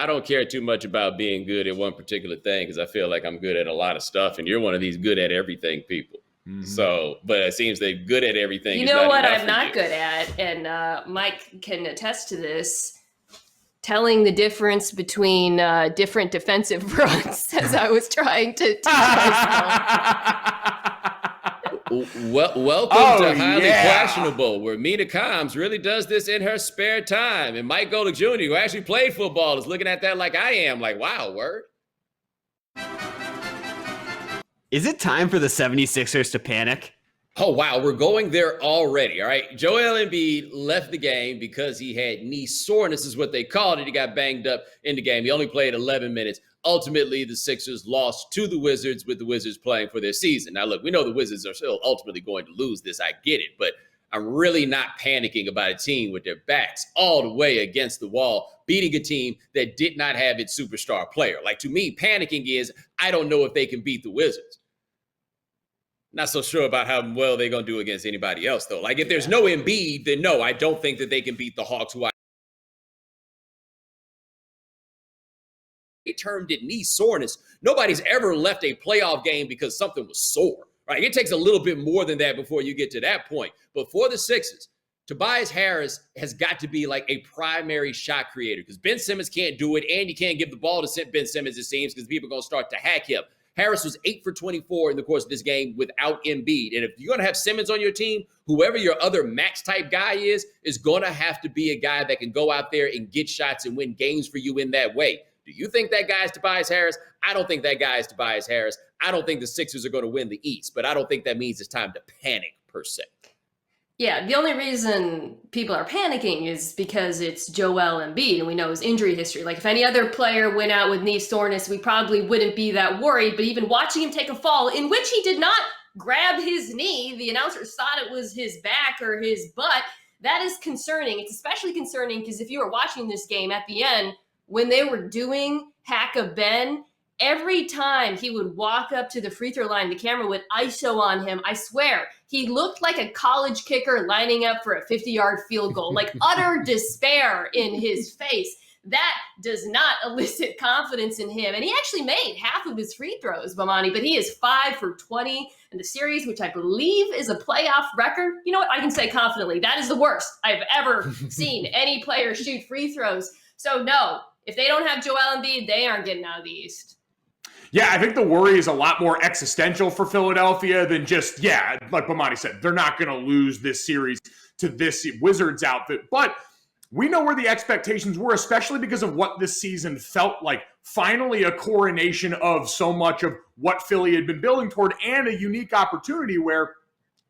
don't care too much about being good at one particular thing because I feel like I'm good at a lot of stuff, and you're one of these good at everything people. Mm-hmm. So, but it seems they're good at everything. You know what I'm not good at, and Mike can attest to this, telling the difference between different defensive fronts as I was trying to teach myself. Welcome to Highly Questionable, where Mina really does this in her spare time. And Mike Golic Jr., who actually played football, is looking at that like I am, like, wow, word. Is it time for the 76ers to panic? Oh, wow, we're going there already, all right? Joel Embiid left the game because he had knee soreness is what they called it. He got banged up in the game. He only played 11 minutes. Ultimately, the Sixers lost to the Wizards with the Wizards playing for their season. Now, look, we know the Wizards are still ultimately going to lose this. I get it, but I'm really not panicking about a team with their backs all the way against the wall, beating a team that did not have its superstar player. Like, to me, panicking is I don't know if they can beat the Wizards. Not so sure about how well they're going to do against anybody else, though. Like, if there's no Embiid, then no, I don't think that they can beat the Hawks, who I termed it knee soreness. Nobody's ever left a playoff game because something was sore, right? It takes a little bit more than that before you get to that point. But for the Sixers, Tobias Harris has got to be like a primary shot creator because Ben Simmons can't do it, and you can't give the ball to Ben Simmons, it seems, because people are going to start to hack him. Harris was 8 for 24 in the course of this game without Embiid. And if you're going to have Simmons on your team, whoever your other max type guy is going to have to be a guy that can go out there and get shots and win games for you in that way. Do you think that guy is Tobias Harris? I don't think that guy is Tobias Harris. I don't think the Sixers are going to win the East, but I don't think that means it's time to panic per se. Yeah, the only reason people are panicking is because it's Joel Embiid, and we know his injury history. Like, if any other player went out with knee soreness, we probably wouldn't be that worried. But even watching him take a fall, in which he did not grab his knee, the announcers thought it was his back or his butt, that is concerning. It's especially concerning because if you were watching this game at the end, when they were doing Hack-a-Ben, every time he would walk up to the free throw line, the camera would ISO on him. I swear, he looked like a college kicker lining up for a 50-yard field goal, like utter despair in his face. That does not elicit confidence in him. And he actually made half of his free throws, Bomani, but he is 5 for 20 in the series, which I believe is a playoff record. You know what? I can say confidently, that is the worst I've ever seen any player shoot free throws. So no, if they don't have Joel Embiid, they aren't getting out of the East. Yeah, I think the worry is a lot more existential for Philadelphia than just, like Bomani said, they're not going to lose this series to this Wizards outfit. But we know where the expectations were, especially because of what this season felt like. Finally, a coronation of so much of what Philly had been building toward, and a unique opportunity where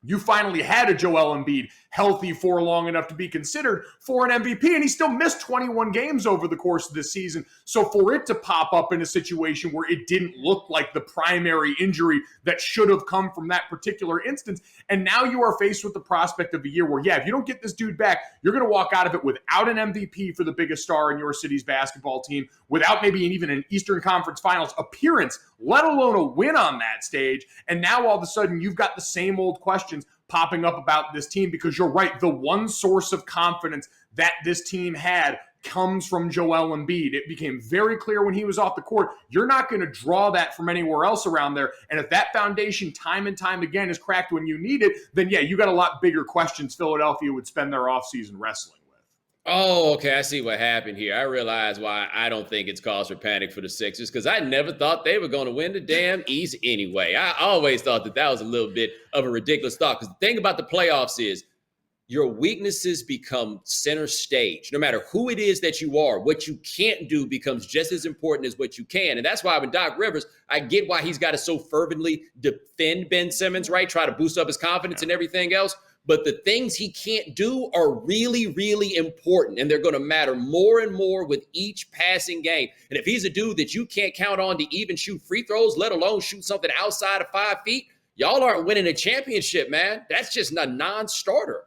you finally had a Joel Embiid healthy for long enough to be considered for an MVP, and he still missed 21 games over the course of this season. So for it to pop up in a situation where it didn't look like the primary injury that should have come from that particular instance, and now you are faced with the prospect of a year where, if you don't get this dude back, you're going to walk out of it without an MVP for the biggest star in your city's basketball team, without maybe even an Eastern Conference Finals appearance, let alone a win on that stage. And now all of a sudden you've got the same old questions popping up about this team, because you're right, the one source of confidence that this team had comes from Joel Embiid. It became very clear when he was off the court, you're not going to draw that from anywhere else around there. And if that foundation time and time again is cracked when you need it, then you got a lot bigger questions Philadelphia would spend their offseason wrestling. Oh, okay. I see what happened here. I realize why I don't think it's cause for panic for the Sixers, because I never thought they were going to win the damn East anyway. I always thought that was a little bit of a ridiculous thought, because the thing about the playoffs is your weaknesses become center stage. No matter who it is that you are, what you can't do becomes just as important as what you can. And that's why when Doc Rivers, I get why he's got to so fervently defend Ben Simmons, right? Try to boost up his confidence and everything else. But the things he can't do are really, really important, and they're going to matter more and more with each passing game. And if he's a dude that you can't count on to even shoot free throws, let alone shoot something outside of 5 feet, y'all aren't winning a championship, man. That's just a non-starter.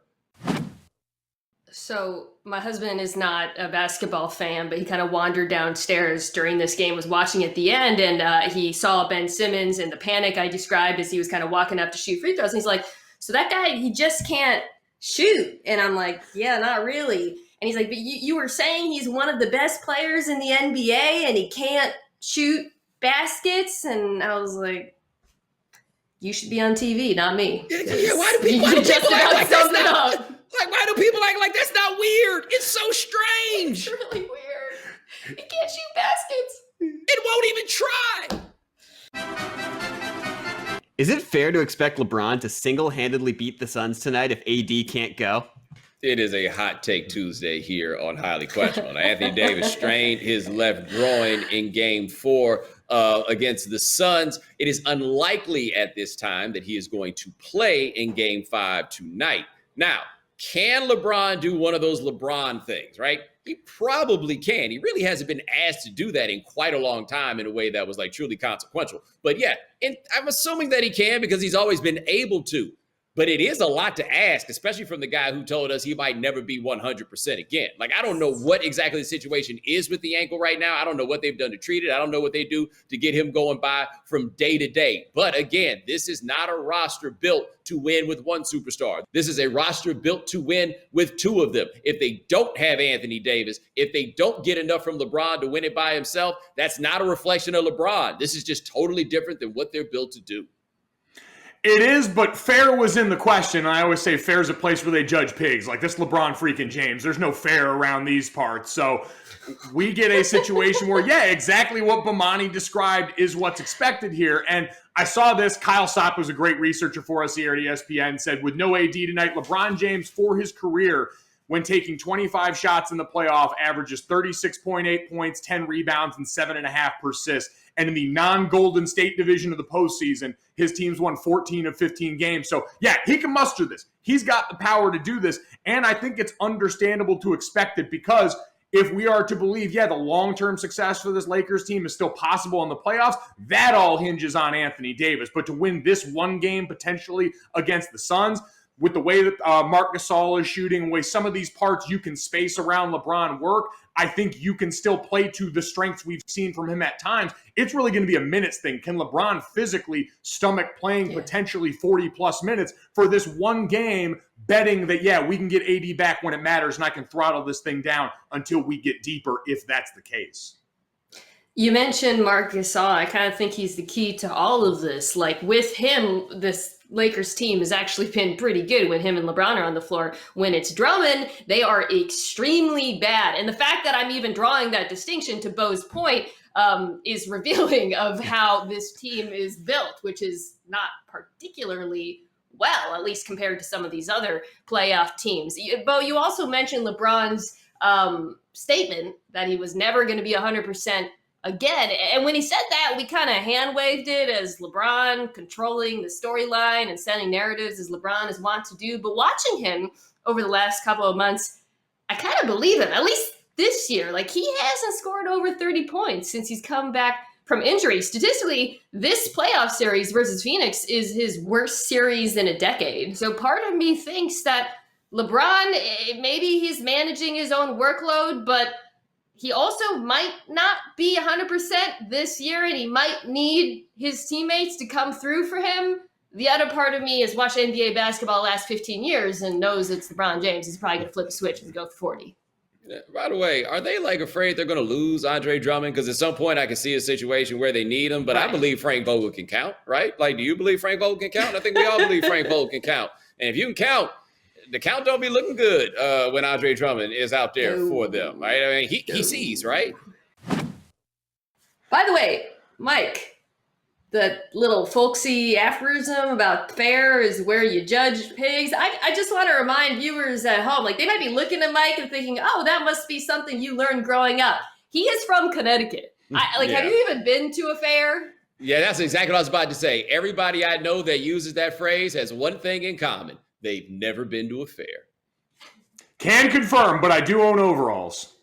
So my husband is not a basketball fan, but he kind of wandered downstairs during this game, was watching at the end, and he saw Ben Simmons and the panic I described as he was kind of walking up to shoot free throws. And he's like, so that guy, he just can't shoot. And I'm like, yeah, not really. And he's like, but you were saying he's one of the best players in the NBA and he can't shoot baskets? And I was like, you should be on TV, not me. Yeah, why do people act like that's not, like, why do people act like that's not weird? It's so strange. It's really weird. He can't shoot baskets. It won't even try. Is it fair to expect LeBron to single-handedly beat the Suns tonight if AD can't go? It is a hot take Tuesday here on Highly Questionable. Anthony Davis strained his left groin in Game 4 against the Suns. It is unlikely at this time that he is going to play in Game 5 tonight. Now, can LeBron do one of those LeBron things, right? He probably can. He really hasn't been asked to do that in quite a long time in a way that was like truly consequential. But yeah, and I'm assuming that he can because he's always been able to. But it is a lot to ask, especially from the guy who told us he might never be 100% again. Like, I don't know what exactly the situation is with the ankle right now. I don't know what they've done to treat it. I don't know what they do to get him going by from day to day. But again, this is not a roster built to win with one superstar. This is a roster built to win with two of them. If they don't have Anthony Davis, if they don't get enough from LeBron to win it by himself, that's not a reflection of LeBron. This is just totally different than what they're built to do. It is, but fair was in the question. I always say fair is a place where they judge pigs. Like this LeBron freaking James. There's no fair around these parts. So we get a situation where, yeah, exactly what Bomani described is what's expected here. And I saw this. Kyle Sopp was a great researcher for us here at ESPN, said with no AD tonight, LeBron James for his career when taking 25 shots in the playoff averages 36.8 points, 10 rebounds, and 7.5 assists. And in the non-Golden State division of the postseason, his teams won 14 of 15 games. So, yeah, he can muster this. He's got the power to do this. And I think it's understandable to expect it because if we are to believe, yeah, the long-term success for this Lakers team is still possible in the playoffs, that all hinges on Anthony Davis. But to win this one game potentially against the Suns, with the way that Marc Gasol is shooting, the way some of these parts you can space around LeBron work, I think you can still play to the strengths we've seen from him at times. It's really going to be a minutes thing. Can LeBron physically stomach playing potentially 40-plus minutes for this one game, betting that, yeah, we can get AD back when it matters and I can throttle this thing down until we get deeper if that's the case. You mentioned Marc Gasol. I kind of think he's the key to all of this. Like with him, this Lakers team has actually been pretty good when him and LeBron are on the floor. When it's Drummond, they are extremely bad. And the fact that I'm even drawing that distinction to Bo's point is revealing of how this team is built, which is not particularly well, at least compared to some of these other playoff teams. Bo, you also mentioned LeBron's statement that he was never going to be 100% again. And when he said that, we kind of hand waved it as LeBron controlling the storyline and setting narratives as LeBron is wont to do. But watching him over the last couple of months, I kind of believe him, at least this year. Like he hasn't scored over 30 points since he's come back from injury. Statistically, this playoff series versus Phoenix is his worst series in a decade. So part of me thinks that LeBron, maybe he's managing his own workload, but he also might not be 100% this year, and he might need his teammates to come through for him. The other part of me has watched NBA basketball the last 15 years and knows it's LeBron James. He's probably going to flip a switch and go for 40. Yeah, by the way, are they like afraid they're going to lose Andre Drummond? Because at some point I can see a situation where they need him, but right. I believe Frank Vogel can count, right? Like, do you believe Frank Vogel can count? I think we all believe Frank Vogel can count. And if you can count, the count don't be looking good when Andre Drummond is out there for them, right? I mean, he sees, right? By the way, Mike, the little folksy aphorism about fair is where you judge pigs. I just want to remind viewers at home, like they might be looking at Mike and thinking, oh, that must be something you learned growing up. He is from Connecticut. Have you even been to a fair? Yeah, that's exactly what I was about to say. Everybody I know that uses that phrase has one thing in common. They've never been to a fair. Can confirm, but I do own overalls.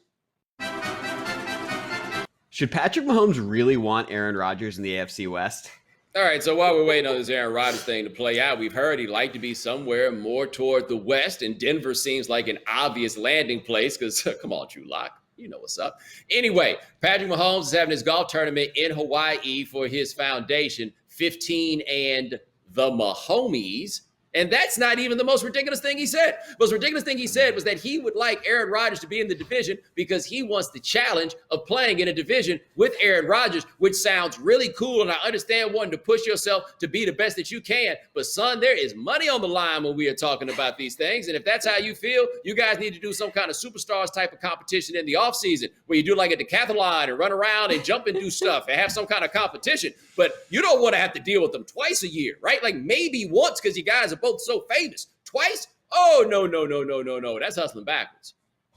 Should Patrick Mahomes really want Aaron Rodgers in the AFC West? All right, so while we're waiting on this Aaron Rodgers thing to play out, we've heard he'd like to be somewhere more toward the West, and Denver seems like an obvious landing place because, come on, Drew Lock, you know what's up. Anyway, Patrick Mahomes is having his golf tournament in Hawaii for his foundation, 15 and the Mahomies. And that's not even the most ridiculous thing he said. The most ridiculous thing he said was that he would like Aaron Rodgers to be in the division because he wants the challenge of playing in a division with Aaron Rodgers, which sounds really cool. And I understand wanting to push yourself to be the best that you can. But son, there is money on the line when we are talking about these things. And if that's how you feel, you guys need to do some kind of superstars type of competition in the offseason where you do like a decathlon and run around and jump and do stuff and have some kind of competition. But you don't want to have to deal with them twice a year, right? Like maybe once because you guys are both so famous. Twice? Oh, no. That's hustling backwards.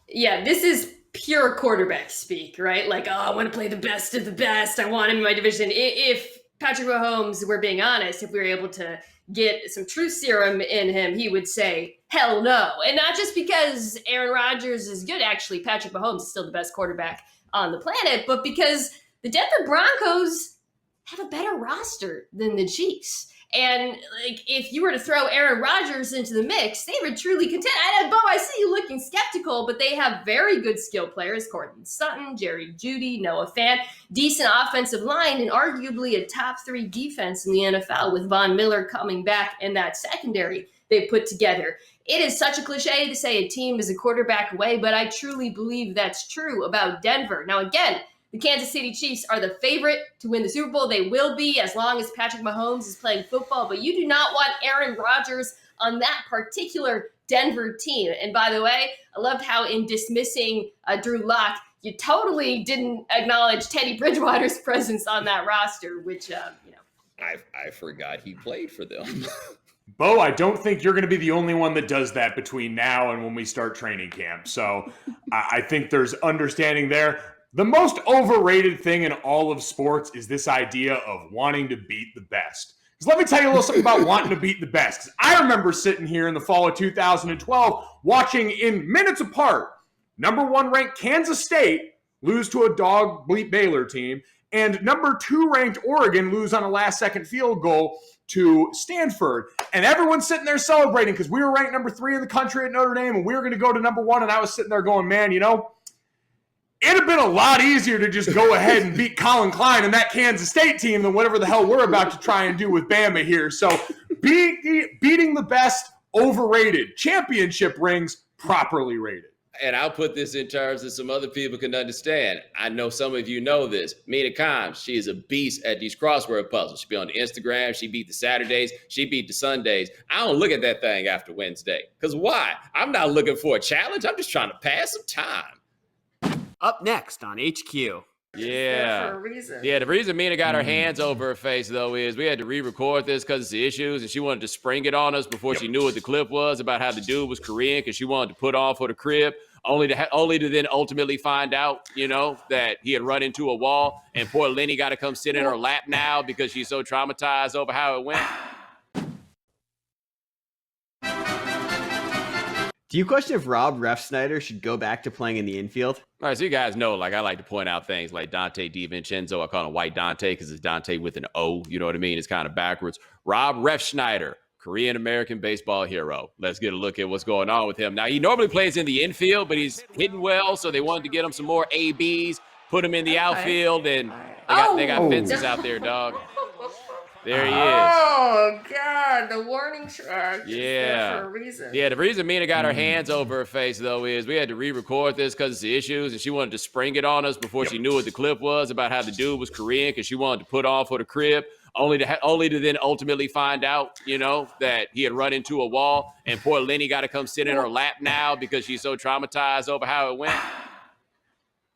Yeah, this is pure quarterback speak, right? Like, oh, I want to play the best of the best. I want him in my division. If Patrick Mahomes, we're being honest, if we were able to get some truth serum in him, he would say, hell no. And not just because Aaron Rodgers is good. Actually, Patrick Mahomes is still the best quarterback on the planet, but because the Denver Broncos have a better roster than the Chiefs. And like, if you were to throw Aaron Rodgers into the mix, they would truly contend. And Bo, I see you looking skeptical, but they have very good skill players: Courtland Sutton, Jerry Jeudy, Noah Fant, decent offensive line, and arguably a top 3 defense in the NFL with Von Miller coming back in that secondary they put together. It is such a cliche to say a team is a quarterback away, but I truly believe that's true about Denver. Now, again, the Kansas City Chiefs are the favorite to win the Super Bowl. They will be as long as Patrick Mahomes is playing football, but you do not want Aaron Rodgers on that particular Denver team. And by the way, I loved how in dismissing Drew Lock, you totally didn't acknowledge Teddy Bridgewater's presence on that roster, which, I forgot he played for them. Bo, I don't think you're going to be the only one that does that between now and when we start training camp. So I think there's understanding there. The most overrated thing in all of sports is this idea of wanting to beat the best. Because let me tell you a little something about wanting to beat the best. Because I remember sitting here in the fall of 2012 watching in minutes apart, number 1 ranked Kansas State lose to a dog bleep Baylor team, and number 2 ranked Oregon lose on a last-second field goal to Stanford. And everyone's sitting there celebrating because we were ranked number 3 in the country at Notre Dame, and we were going to go to number 1, and I was sitting there going, man, it'd have been a lot easier to just go ahead and beat Colin Klein and that Kansas State team than whatever the hell we're about to try and do with Bama here. So beating the best, overrated. Championship rings, properly rated. And I'll put this in terms that some other people can understand. I know some of you know this. Mina Kimes, she is a beast at these crossword puzzles. She be on the Instagram. She beat the Saturdays. She beat the Sundays. I don't look at that thing after Wednesday. Because why? I'm not looking for a challenge. I'm just trying to pass some time. Up next on HQ. Yeah. for a reason. Yeah, the reason Mina got her hands over her face, though, is we had to re-record this because of the issues, and she wanted to spring it on us before she knew what the clip was about how the dude was Korean because she wanted to put on for the crib, only to then ultimately find out, that he had run into a wall, and poor Lenny got to come sit in her lap now because she's so traumatized over how it went. Do you question if Rob Refsnyder should go back to playing in the infield? All right, so you guys know, I like to point out things like Dante DiVincenzo. I call him White Dante because it's Dante with an O. You know what I mean? It's kind of backwards. Rob Refsnyder, Korean-American baseball hero. Let's get a look at what's going on with him. Now, he normally plays in the infield, but he's hitting well, so they wanted to get him some more ABs, put him in the outfield, and they got fences out there, dog. There he is. Oh, God, the warning track. Yeah. For a reason. Yeah, the reason Mina got her hands over her face, though, is we had to re-record this because of the issues, and she wanted to spring it on us before she knew what the clip was about how the dude was Korean because she wanted to put on for the crib, only to then ultimately find out, that he had run into a wall, and poor Lenny got to come sit in her lap now because she's so traumatized over how it went.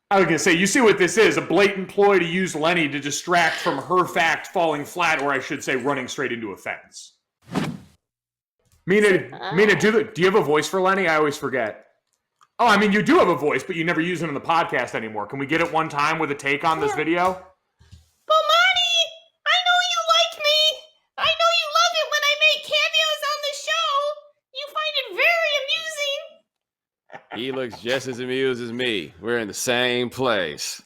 I was going to say, you see what this is, a blatant ploy to use Lenny to distract from her fact falling flat, or I should say running straight into a fence. Mina, do you have a voice for Lenny? I always forget. Oh, I mean, you do have a voice, but you never use it in the podcast anymore. Can we get it one time with a take on this video? Bomani, I know you like me. I know you love it when I make cameos on the show. You find it very amusing. He looks just as amused as me. We're in the same place.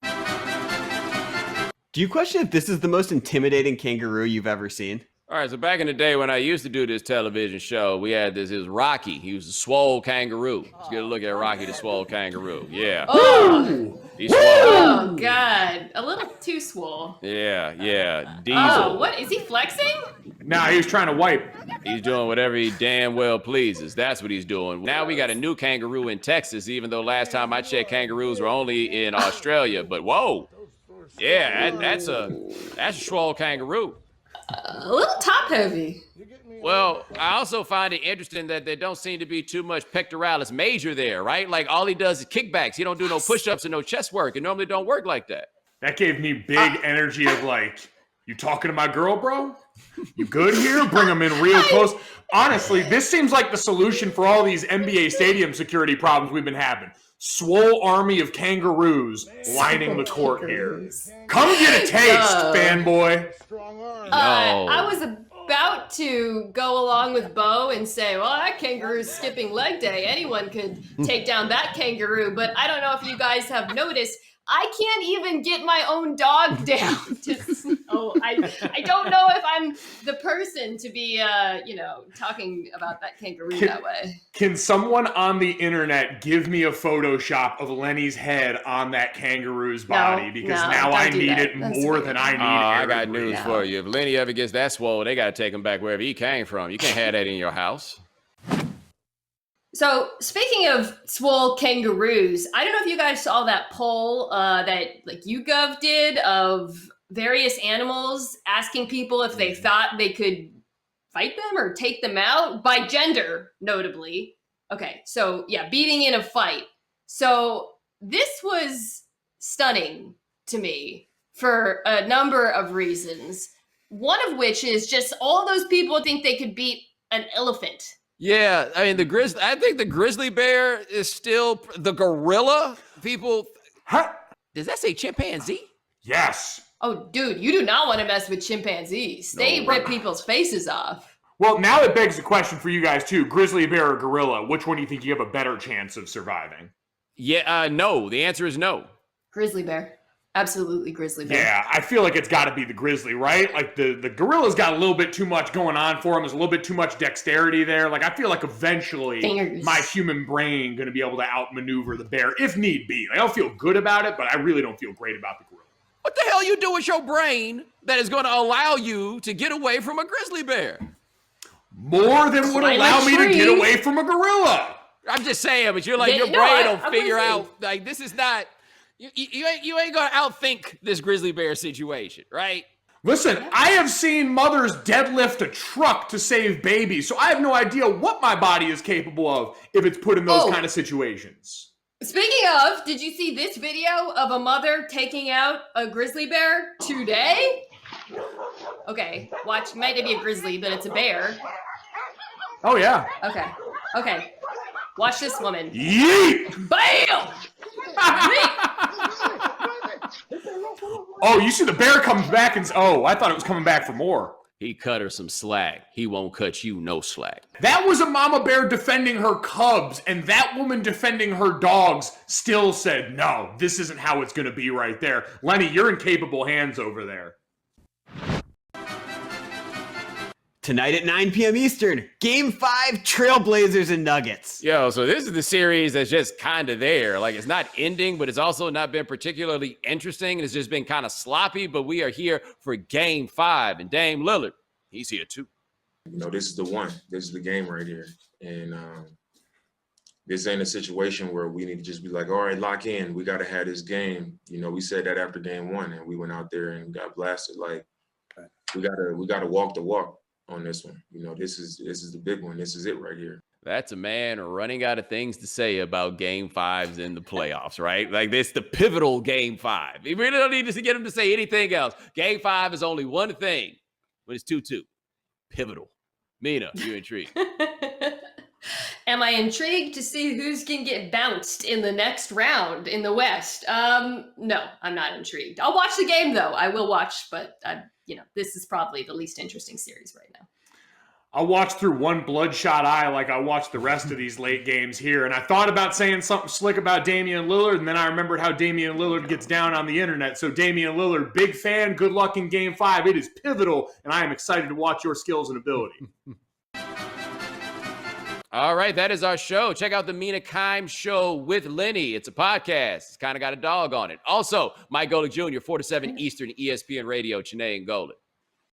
Do you question if this is the most intimidating kangaroo you've ever seen? All right, so back in the day when I used to do this television show, we had this. It was Rocky. He was a swole kangaroo. Let's get a look at Rocky the swole kangaroo. Yeah. Oh, He's swole. oh, God. A little too swole. Yeah. Diesel. Oh, what? Is he flexing? Nah, he was trying to wipe. He's doing whatever he damn well pleases. That's what he's doing. Now we got a new kangaroo in Texas, even though last time I checked, kangaroos were only in Australia. But whoa, yeah, that's a swole kangaroo. A little top heavy. Well, I also find it interesting that there don't seem to be too much pectoralis major there, right? Like all he does is kickbacks. He don't do no push-ups and no chest work. It normally don't work like that. That gave me big energy of like, you talking to my girl, bro? You good here? Bring them in real close. Honestly, this seems like the solution for all these NBA stadium security problems we've been having. Swole army of kangaroos lining the court here. Come get a taste, fanboy. No. I was about to go along with Bo and say, well, that kangaroo's skipping leg day. Anyone could take down that kangaroo. But I don't know if you guys have noticed, I can't even get my own dog down. I don't know if I'm the person to be, talking about that kangaroo that way. Can someone on the internet give me a Photoshop of Lenny's head on that kangaroo's body? Because now I need it more than I need it. I got news for you. If Lenny ever gets that swole, they got to take him back wherever he came from. You can't have that in your house. So speaking of swole kangaroos, I don't know if you guys saw that poll that like YouGov did of various animals asking people if they thought they could fight them or take them out by gender, notably. Okay, so yeah, beating in a fight. So this was stunning to me for a number of reasons. One of which is just all those people think they could beat an elephant. Yeah, I mean, I think the grizzly bear is still the gorilla. People, does that say chimpanzee? Yes. Oh, dude, you do not want to mess with chimpanzees. They rip people's faces off. Well, now it begs the question for you guys, too. Grizzly bear or gorilla, which one do you think you have a better chance of surviving? Yeah, no. The answer is no. Grizzly bear. Absolutely grizzly bear. Yeah, I feel like it's got to be the grizzly, right? Like the gorilla's got a little bit too much going on for him. There's a little bit too much dexterity there. Like I feel like eventually my human brain going to be able to outmaneuver the bear if need be. Like, I don't feel good about it, but I really don't feel great about the gorilla. What the hell you do with your brain that is going to allow you to get away from a grizzly bear? More than would allow me to get away from a gorilla. I'm just saying, but you're like, your brain will figure out, like, this is not... You ain't gonna outthink this grizzly bear situation, right? Listen, I have seen mothers deadlift a truck to save babies, so I have no idea what my body is capable of if it's put in those kind of situations. Speaking of, did you see this video of a mother taking out a grizzly bear today? Okay, watch. Might be a grizzly, but it's a bear. Oh, yeah. Okay. Watch this woman. Yeet! Bam! Oh, you see the bear comes back and... Oh, I thought it was coming back for more. He cut her some slack. He won't cut you no slack. That was a mama bear defending her cubs, and that woman defending her dogs still said, no, this isn't how it's going to be right there. Lenny, you're in capable hands over there. Tonight at 9 p.m. Eastern, Game 5, Trailblazers and Nuggets. Yo, so this is the series that's just kind of there. Like, it's not ending, but it's also not been particularly interesting. It's just been kind of sloppy, but we are here for Game 5. And Dame Lillard, he's here too. You know, this is the one. This is the game right here. And this ain't a situation where we need to just be like, all right, lock in. We got to have this game. You know, we said that after Game 1, and we went out there and got blasted. Like, we gotta walk the walk on this one. You know, this is the big one. This is it right here. That's a man running out of things to say about Game 5s in the playoffs, right? Like, this the pivotal Game 5. You really don't need to get him to say anything else. Game 5 is only one thing, but it's 2-2. Pivotal. Mina, you intrigued? Am I intrigued to see who's going to get bounced in the next round in the West? No, I'm not intrigued. I'll watch the game, though. I will watch, but this is probably the least interesting series right now. I'll watch through one bloodshot eye like I watched the rest of these late games here. And I thought about saying something slick about Damian Lillard, and then I remembered how Damian Lillard gets down on the internet. So Damian Lillard, big fan, good luck in Game 5. It is pivotal, and I am excited to watch your skills and ability. All right, that is our show. Check out the Mina Kimes Show with Lenny. It's a podcast. It's kind of got a dog on it. Also, Mike Golic Jr., 4 to 7 Eastern, ESPN Radio, Chennai and Golic.